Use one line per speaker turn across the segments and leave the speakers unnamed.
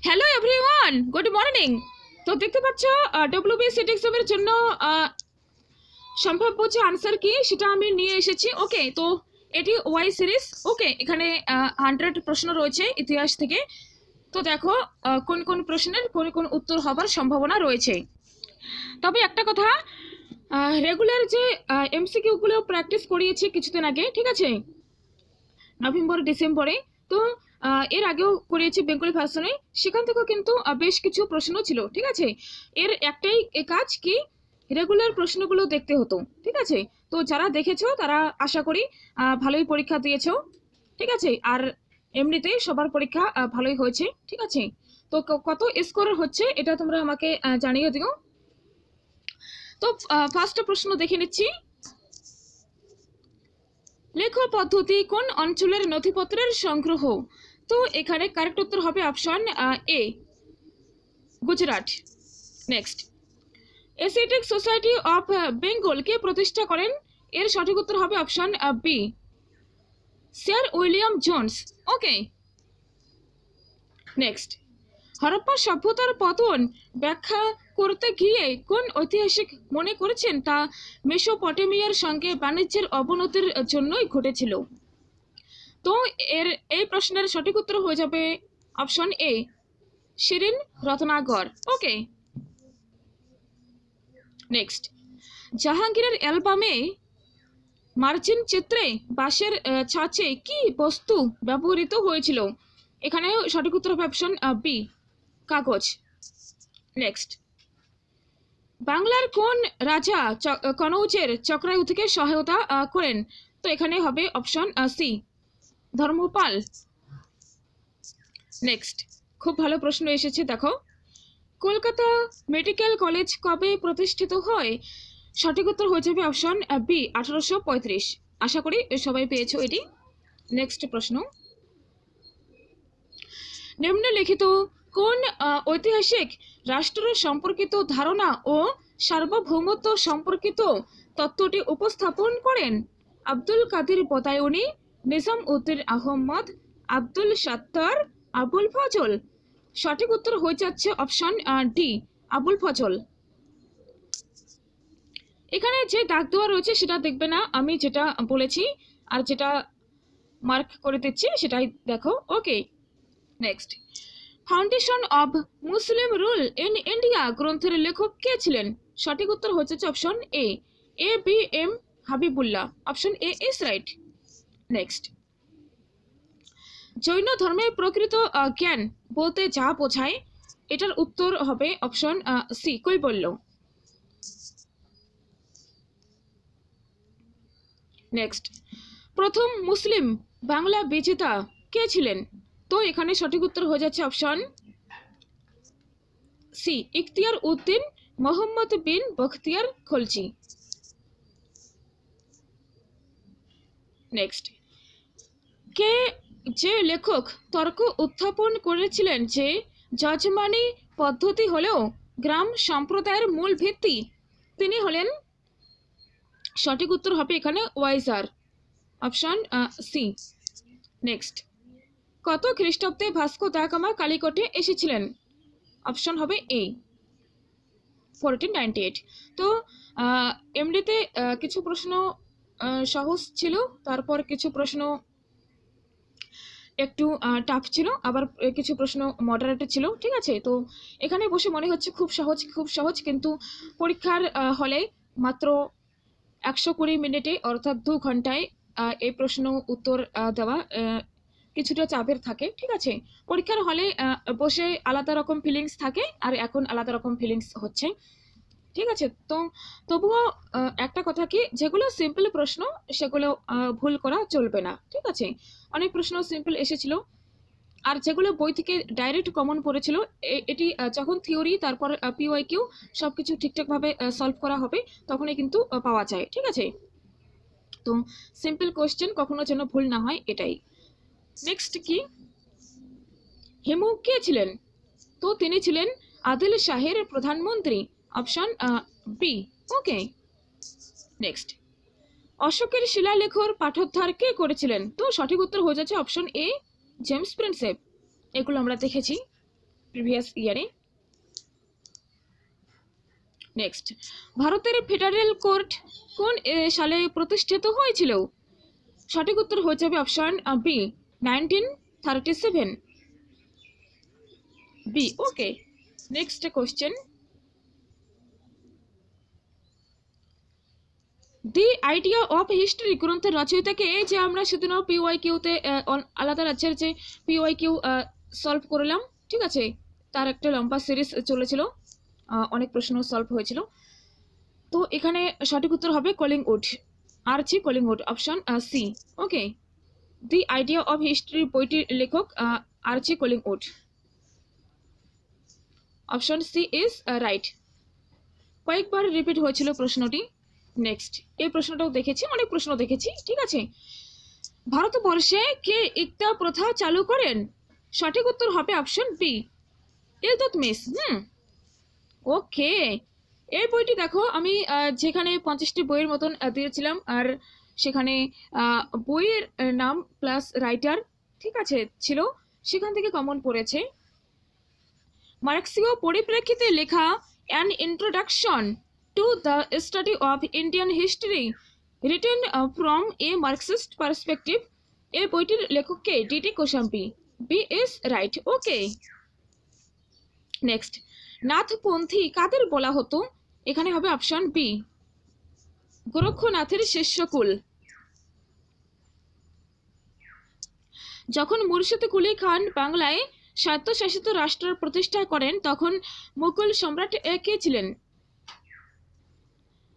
Hello everyone, good morning. তো দেখতে পাচ্ছ ডব্লিউবিসিটি এক্সামের জন্য সম্ভাব্য যে আনসার কি সেটা আমি নিয়ে এসেছি। ওকে, তো এটি ওয়াই সিরিজ। ওকে, এখানে 100 প্রশ্ন রয়েছে ইতিহাস থেকে। তো দেখো কোন কোন প্রশ্নের কোন কোন উত্তর হবার সম্ভাবনা রয়েছে। তবে একটা কথা, রেগুলার যে এমসিকিউ গুলো প্র্যাকটিস করিয়েছি কিছুদিন আগে, ঠিক আছে, নভেম্বর ডিসেম্বরে। তো এর আগেও করিয়েছি বেঙ্গলি ভার্সনে, সেখান থেকেও কিন্তু বেশ কিছু প্রশ্ন ছিল, ঠিক আছে। এর একটাই কাজ কি, রেগুলার প্রশ্নগুলো দেখতে হতো, ঠিক আছে। তো যারা দেখেছো তারা আশা করি ভালোই পরীক্ষা দিয়েছো, ঠিক আছে। আর এমনিতে সবার পরীক্ষা ভালোই হয়েছে, ঠিক আছে। তো কত স্কোর হচ্ছে এটা তোমরা আমাকে জানিয়ে দিও। তো ফার্স্ট প্রশ্ন দেখে নিচ্ছি। লেখ পদ্ধতি কোন অঞ্চলের নথিপত্রের সংগ্রহ? তো এখানে কারেক্ট উত্তর হবে option A, Gujarat. Next, Asiatic Society of Bengal কে প্রতিষ্ঠা করেন? এর সঠিক উত্তর হবে option B, sir William Jones. Okay, next, Harappa সভ্যতার পতন ব্যাখ্যা করতে গিয়ে কোন ঐতিহাসিক মনে করেছেন তা মেসোপটেমিয়ার সঙ্গে বাণিজ্যের অবনতির জন্যই ঘটেছিল? তো এই প্রশ্নের সঠিক উত্তর হয়ে যাবে option A, Shereen Ratnagar. Okay, next, জাহাঙ্গীরের অ্যালবামে মার্জিন চিত্রে বাঁশের ছাঁচে কি বস্তু ব্যবহৃত হয়েছিল? এখানে সঠিক উত্তর হবে অপশন বি, কাগজ। নেক্সট, বাংলার কোন রাজা কনৌজের চক্রায়ু থেকে সহায়তা করেন? তো এখানে হবে অপশন সি, ধর্মপাল। নেক্সট, খুব ভালো প্রশ্ন এসেছে, দেখো, কলকাতা মেডিকেল কলেজ কবে প্রতিষ্ঠিত হয়? সঠিক উত্তর হয়ে যাবে অপশন বি, 1835। আশা করি সবাই পেয়েছো এটি। নেক্সট প্রশ্ন, নিম্নলিখিত কোন ঐতিহাসিক রাষ্ট্র সম্পর্কিত ধারণা ও সার্বভৌমত্ব সম্পর্কিত তত্ত্বটি উপস্থাপন করেন? আব্দুল কাদের বদায়ুনি, নিজাম উদ্দিন আহমদ, আব্দুল সাত্তার, আবুল ফজল। সঠিক উত্তর হয়ে যাচ্ছে অপশন ডি, আবুল ফজল। এখানে যে দাগ দেওয়া রয়েছে সেটা দেখবে না, আমি যেটা বলেছি আর যেটা মার্ক করে দিচ্ছি সেটাই দেখো। Okay, next, foundation of Muslim rule in India গ্রন্থের লেখক কে ছিলেন? সঠিক উত্তর হচ্ছে option A, A B M Habibullah. Option A is right. Next, Jain ধর্মের প্রকৃত জ্ঞান বলতে যা বোঝায়, এটার উত্তর হবে অপশন সি, কৈবল্য। নেক্সট, প্রথম মুসলিম বাংলা বিজেতা কে ছিলেন? তো এখানে সঠিক উত্তর হয়ে যাচ্ছে অপশন সি, ইখতিয়ার উদ্দিন মোহাম্মদ বিন বখতিয়ার খলজি। নেক্সট, কে যে লেখক তর্ক উত্থাপন করেছিলেন যে যজমানি পদ্ধতি হলেও গ্রাম সম্প্রদায়ের মূল ভিত্তি, তিনি হলেন? সঠিক উত্তর হবে এখানে ওয়াইজার, অপশন সি। নেক্সট, কত খ্রিস্টাব্দে ভাস্কো দা গামা কালিকটে এসেছিলেন? অপশন হবে এ, 1498। তো এমনিতে কিছু প্রশ্ন সহজ ছিল, তারপর কিছু প্রশ্ন একটু টাফ ছিল, আবার কিছু প্রশ্ন মডারেট ছিল, ঠিক আছে। তো এখানে বসে মনে হচ্ছে খুব সহজ খুব সহজ, কিন্তু পরীক্ষার হলে মাত্র 120 মিনিটে অর্থাৎ 2 ঘন্টায় এই প্রশ্ন উত্তর দেওয়া কিছুটা চাপের থাকে, ঠিক আছে। পরীক্ষার হলে বসে আলাদা রকম ফিলিংস থাকে, আর এখন আলাদা রকম ফিলিংস হচ্ছে, ঠিক আছে। তো তবুও একটা কথা কি, যেগুলো সিম্পল প্রশ্ন সেগুলো ভুল করা চলবে না, ঠিক আছে। অনেক প্রশ্ন সিম্পল এসেছিল, আর যেগুলো বই থেকে ডাইরেক্ট কমন পড়েছিল, এটি যখন থিওরি তারপর পিওয়াইকিউ সবকিছু ঠিকঠাকভাবে সলভ করা হবে তখনই কিন্তু পাওয়া যায়, ঠিক আছে। তো সিম্পল কোশ্চেন কখনো যেন ভুল না হয়, এটাই। নেক্সট কি, হেমু কে ছিলেন? তো তিনি ছিলেন আদিল শাহের প্রধানমন্ত্রী, অপশন বি। ওকে, নেক্সট, অশোকের শিলালেখর পাঠোদ্ধার কে করেছিলেন? তো সঠিক উত্তর হয়ে যাচ্ছে অপশন এ, জেমস প্রিন্সেপ। এগুলো আমরা দেখেছি। প্রিভিয়াস ইয়ারে। নেক্সট, ভারতের ফেডারেল কোর্ট কোন সালে প্রতিষ্ঠিত হয়েছিল? সঠিক উত্তর হয়ে যাবে option B, 1937 B. Okay, next question, the idea of history গ্রন্থের রচয়িতাকে? এই যে আমরা সেদিন পিওয়াই কিউতে আলাদা রাজ্যের যে পিওয়াই কিউ সলভ করলাম, ঠিক আছে, তার একটা লম্বা সিরিজ চলেছিল, অনেক প্রশ্ন সলভ হয়েছিল। তো এখানে সঠিক উত্তর হবে Collingwood, R G Collingwood, option C. Okay, the idea of history বইটির লেখক R G Collingwood, option C is right. কয়েকবার রিপিট হয়েছিল প্রশ্নটি। নেক্সট, এই প্রশ্নটাও দেখেছি, অনেক প্রশ্ন দেখেছি, ঠিক আছে। ভারতবর্ষে কে ইকতা প্রথা চালু করেন? সঠিক উত্তর হবে অপশন বি, ইলতুৎমিশ। ওকে, এই বইটি দেখো আমি যেখানে 50টি বইয়ের মতন দিয়েছিলাম, আর সেখানে বইয়ের নাম প্লাস রাইটার, ঠিক আছে, ছিল, সেখান থেকে কমন পড়েছে। মার্ক্সীয় পরিপ্রেক্ষিতে লেখা an introduction to the study of Indian history written from a Marxist perspective, এই বইটির লেখককে D T Kosambi, B is right. Okay, next, নাথপন্থী কাদের বলা হতো? এখানে হবে অপশন বি, গোরক্ষনাথের শিষ্যকুল। যখন মুর্শিদ কুলি খান বাংলায় স্বায়ত্তশাসিত রাষ্ট্র প্রতিষ্ঠা করেন তখন মুঘল সম্রাট কে ছিলেন?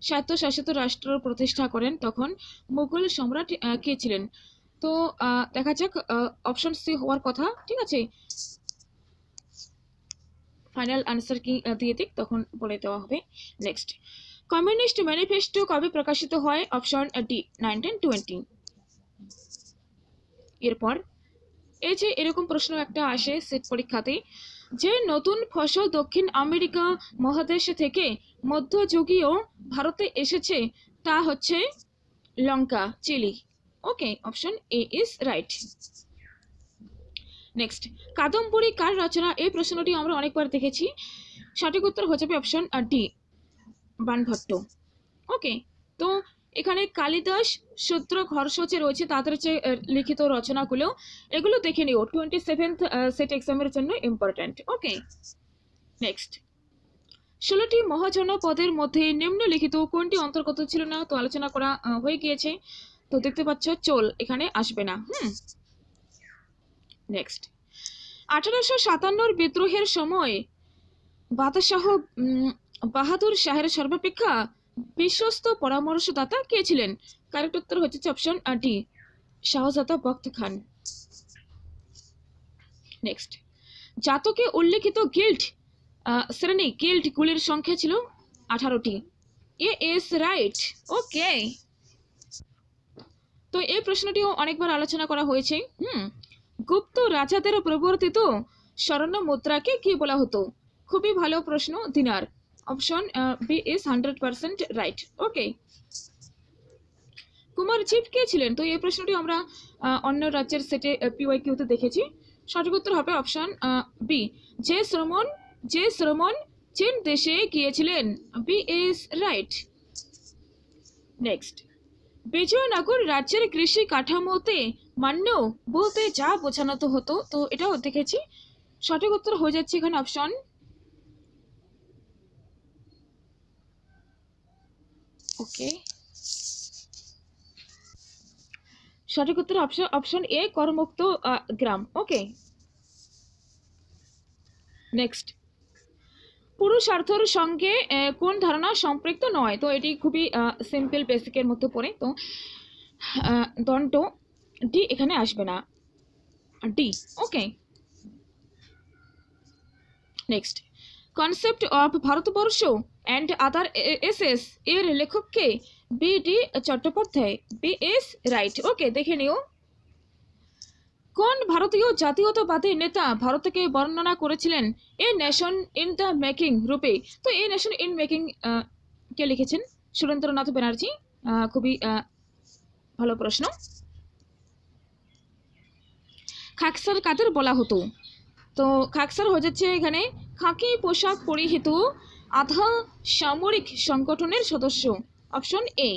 স্বায়ত্তশাসিত রাষ্ট্র প্রতিষ্ঠা করেন তখন মুঘল সম্রাট কে ছিলেন? তো দেখা যাক, অপশন সি হওয়ার কথা, ঠিক আছে, ফাইনাল আনসার কি দিয়ে দিক, তখন বলে দেওয়া হবে। নেক্সট, কমিউনিস্ট ম্যানিফেস্টো কবে প্রকাশিত হয়? Option D, 1920। এরপর এই যে এরকম প্রশ্ন একটা আসে সেট পরীক্ষাতে, যে নতুন ফসল দক্ষিণ আমেরিকা মহাদেশ থেকে মধ্যযুগীয় ভারতে এসেছে তা হচ্ছে লঙ্কা, chilli. Okay, option A is right. Next, Kadambari কার রচনা? এই প্রশ্নটি আমরা অনেকবার দেখেছি, সঠিক উত্তর হয়ে যাবে অপশন ডি, বাণভট্ট। ওকে, তো এখানে কালিদাস, শূদ্রক, হর্ষ যে রয়েছে তাদের যে লিখিত রচনাগুলো, এগুলো দেখে নিও, 27th সেট এক্সামের জন্য ইম্পর্ট্যান্ট। ওকে, নেক্সট, 16টি মহাজনপদের মধ্যে নিম্নলিখিত কোনটি অন্তর্গত ছিল না? তো আলোচনা করা হয়ে গিয়েছে, তো দেখতে পাচ্ছ চোল এখানে আসবে না। নেক্সট, 1857 বিদ্রোহের সময় বাদশাহ বাহাদুর শাহের সর্বাপেক্ষা বিশ্বস্ত পরামর্শদাতা কে ছিলেন? কারেক্ট উত্তর হচ্ছে অপশন ডি, শাহজাদা বখত খান। নেক্সট, জাতকে উল্লেখিত গিল্ড শ্রেণী গিল্ড গুলির সংখ্যা ছিল 18টি, এ ইজ রাইট। ওকে, তো এই প্রশ্নটিও অনেকবার আলোচনা করা হয়েছে। গুপ্ত রাজাদের প্রবর্তিত স্বর্ণ মুদ্রাকে কি বলা হতো? খুবই ভালো প্রশ্ন, দিনার, অপশন বি ইজ 100% রাইট। ওকে, কুমারজিৎ কে ছিলেন? তো এই প্রশ্নটি আমরা অন্য রাজ্যের সেটে পিওয়াই কিউতে দেখেছি, সঠিক উত্তর হবে অপশন বি, যে শ্রমণ চীন দেশে গিয়েছিলেন, B is right. Next, Vijayanagara রাজ্যের কৃষি কাঠামোতে মান্য বলতে যা বোঝানো হতো, তো এটাও দেখেছি, সঠিক উত্তর হয়ে যাচ্ছে এখানে অপশন ওকে, সঠিক উত্তর option A, করমুক্ত gram. Okay, next, পুরুষার্থর সঙ্গে কোন ধারণা সম্পৃক্ত নয়? তো এটি খুবই সিম্পল বেসিকের মধ্যে পড়ে, তো দণ্ড, ডি এখানে আসবে না, D. Okay, next, concept of Bharatvarsha and other essays এর লেখককে? B D Chattopadhyay, B is right. Okay, দেখে নিও, কোন ভারতীয় জাতীয়তাবাদী নেতা ভারতকে বর্ণনা করেছিলেন a nation in the making রূপে? তো এ নেশন ইন মেকিং কে লিখেছেন? সুরেন্দ্রনাথ ব্যানার্জি। খুবই ভালো প্রশ্ন। খাকসার কাদের বলা হতো? তো খাকসার হয়ে যাচ্ছে এখানে খাকি পোশাক পরিহিত আধা সামরিক সংগঠনের সদস্য, অপশন এ।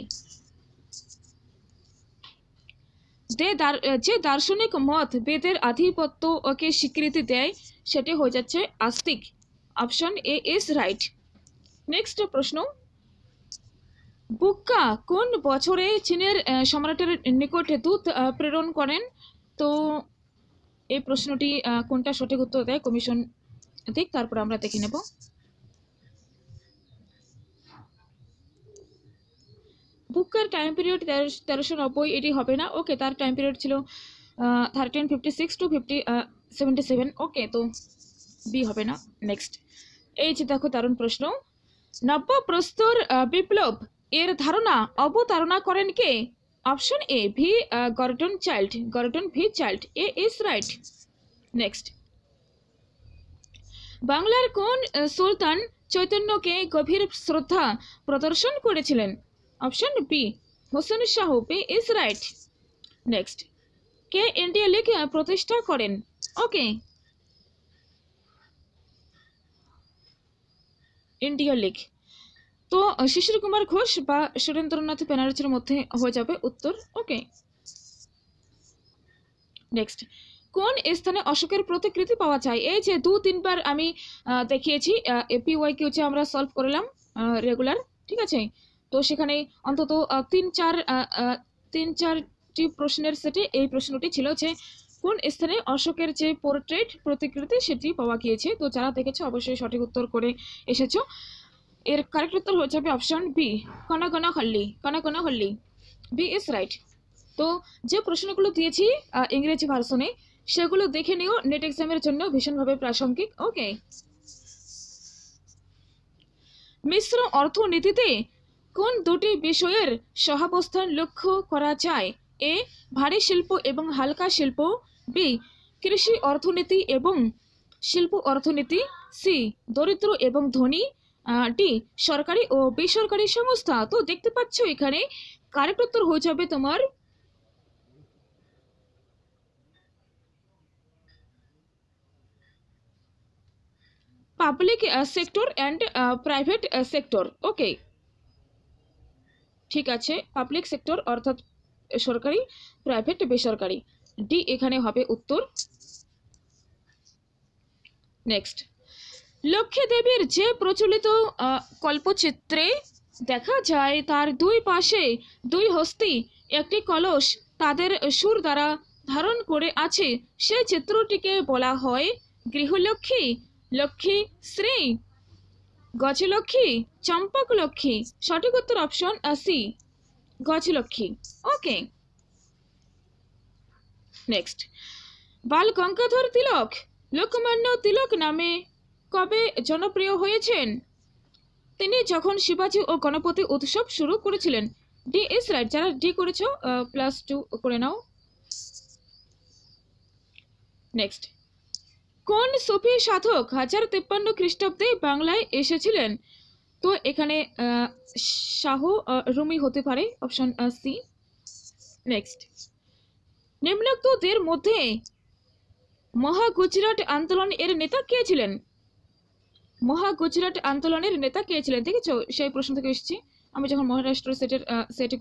যে দার্শনিক মত বেদের আধিপত্যকে স্বীকৃতি দেয় সেটি হয়ে যাচ্ছে আস্তিক, option A is right. Next প্রশ্ন, বুক্কা কোন বছরে চীনের সম্রাটের নিকটে দূত প্রেরণ করেন? তো এই প্রশ্নটি কোনটা সঠিক উত্তর দেয় কমিশন দিক, তারপর আমরা দেখে নেব। বুক্কার টাইম পিরিয়ড 1390, এটি হবে না। ওকে, তার টাইম পিরিয়ড ছিল 1356 to 5077। ওকে, তো বি হবে না। নেক্সট, এই যে দেখো দারুণ প্রশ্ন, নব্যপ্রস্তর বিপ্লব এর ধারণা অবতারণা করেন কে? Option A V Gordon Childe, Gordon V Childe, A is right. Next, বাংলার কোন সুলতান চৈতন্যকে গভীর শ্রদ্ধা প্রদর্শন করেছিলেন? Option B Hussain Shah, B is right. Next, কে ইন্ডিয়া লীগ প্রতিষ্ঠা করেন? ওকে, ইন্ডিয়া লীগ, তো শিশির কুমার ঘোষ বা সুরেন্দ্রনাথ ব্যানার্জির মধ্যে হয়ে যাবে উত্তর। ওকে, নেক্সট, কোন স্থানে অশোকের প্রতিকৃতি পাওয়া যায়? এই যে 2-3 বার আমি দেখিয়েছি, এপিওয়াই কিউ যে আমরা সলভ করলাম রেগুলার, ঠিক আছে, তো সেখানে অন্তত 3-4টি প্রশ্নের সেটে এই প্রশ্নটি ছিল যে কোন স্থানে অশোকের যে পোর্ট্রেট প্রতিকৃতি সেটি পাওয়া গিয়েছে। তো যারা দেখেছো অবশ্যই সঠিক উত্তর করে এসেছো। এর কারেক্ট উত্তর হয়ে যাবে option B Kanakanahalli, Kanakanahalli, B is right. তো যে প্রশ্নগুলো দিয়েছি ইংরেজি ভার্সনে সেগুলো দেখে নিও, নেট এক্সামের জন্য ভীষণভাবে প্রাসঙ্গিক। ওকে, মিশ্র অর্থনীতিতে কোন দুটি বিষয়ের সহাবস্থান লক্ষ্য করা যায়? এ ভারী শিল্প এবং হালকা শিল্প, বি কৃষি অর্থনীতি এবং শিল্প অর্থনীতি, সি দরিদ্র এবং ধনী, ডি সরকারি ও বেসরকারি সংস্থা। তো দেখতে পাচ্ছ এখানে কারেক্ট উত্তর হয়ে যাবে তোমার public sector and private sector. Okay, ঠিক আছে, পাবলিক সেক্টর অর্থাৎ সরকারি, প্রাইভেট বেসরকারি, ডি এখানে হবে উত্তর। নেক্সট, লক্ষ্মী দেবীর যে প্রচলিত কল্পচিত্রে দেখা যায় তার দুই পাশে দুই হস্তি একটি কলস তাদের সুর দ্বারা ধারণ করে আছে, সেই চিত্রটিকে বলা হয় গৃহলক্ষ্মী, লক্ষ্মী শ্রী, গজলক্ষ্মী, চম্পক লক্ষ্মী। সঠিক উত্তর অপশন সি গজলক্ষ্মী। ওকে, নেক্সট, বাল গঙ্গাধর তিলক লোকমান্য তিলক নামে কবে জনপ্রিয় হয়েছেন? তিনি যখন শিবাজি ও গণপতি উৎসব শুরু করেছিলেন। D is right. যারা ডি করেছো +2 করে নাও। নেক্সট, কোন সুফি সাধক 1053 খ্রিস্টাব্দে বাংলায় এসেছিলেন? তো এখানে শাহ রুমি হতে পারে, অপশন সি। নেক্সট, নিম্নোক্তদের মধ্যে মহাগুজরাট আন্দোলন এর নেতা কে ছিলেন? মহাগুজরাট আন্দোলনের নেতা কে ছিলেন? দেখেছো সেই প্রশ্ন থেকে এসেছি আমি যখন মহারাষ্ট্র সেটের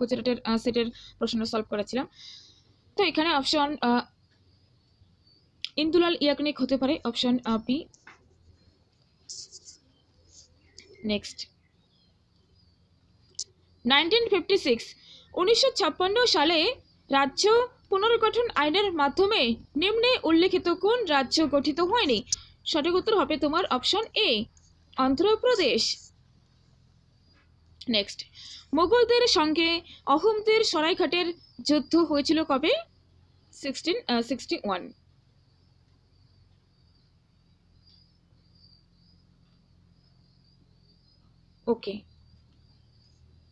গুজরাটের সেটের প্রশ্ন সলভ করেছিলাম। তো এখানে অপশন ইন্দুলাল ইয়াকনিক হতে পারে, অপশন বি। নেক্সট, 1956 সালে রাজ্য পুনর্গঠন আইনের মাধ্যমে নিম্নে উল্লেখিত কোন রাজ্য গঠিত হয়নি? সঠিক উত্তর হবে তোমার অপশন এ অন্ধ্রপ্রদেশ। নেক্সট, মোগলদের সঙ্গে অহোমদের সরাইঘাটের যুদ্ধ হয়েছিল কবে? 1661। ওকে,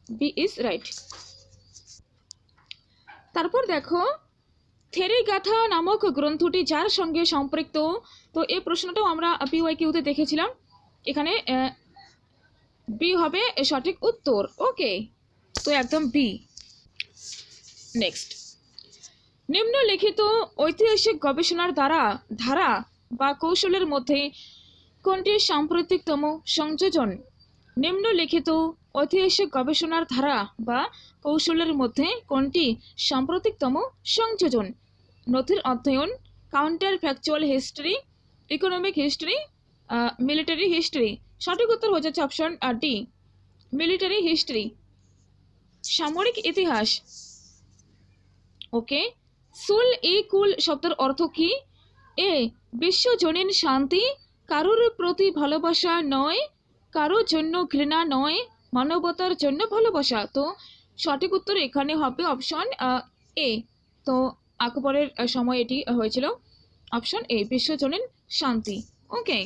বি ইজ রাইট। তারপর দেখো থেরিগাথা নামক গ্রন্থটি যার সঙ্গে সম্পৃক্ত। তো এই প্রশ্নটাও আমরা পিওয়াইকিউতে দেখেছিলাম, এখানে বি হবে সঠিক উত্তর। ওকে, তো একদম বি। নেক্সট, নিম্নলিখিত ঐতিহাসিক গবেষণার ধারা বা কৌশলের মধ্যে কোনটি সাম্প্রতিকতম সংযোজন? নিম্নলিখিত ঐতিহাসিক গবেষণার ধারা বা কৌশলের মধ্যে কোনটি সাম্প্রতিকতম সংযোজন? নথির অধ্যয়ন, counter factual history, economic history, military history. সঠিক উত্তর হয়ে যাচ্ছে অপশন ডি, মিলিটারি হিস্ট্রি, সামরিক ইতিহাস। ওকে, সুল ই কুল শব্দের অর্থ কি? এ বিশ্বজনীন শান্তি, কারোর প্রতি ভালোবাসা নয়, কারোর জন্য ঘৃণা নয়, মানবতার জন্য ভালোবাসা। তো সঠিক উত্তর এখানে হবে অপশন এ। তো আকবরের সময় এটি হয়েছিল, অপশন এ, বিশ্বজনীন শান্তি। ওকে।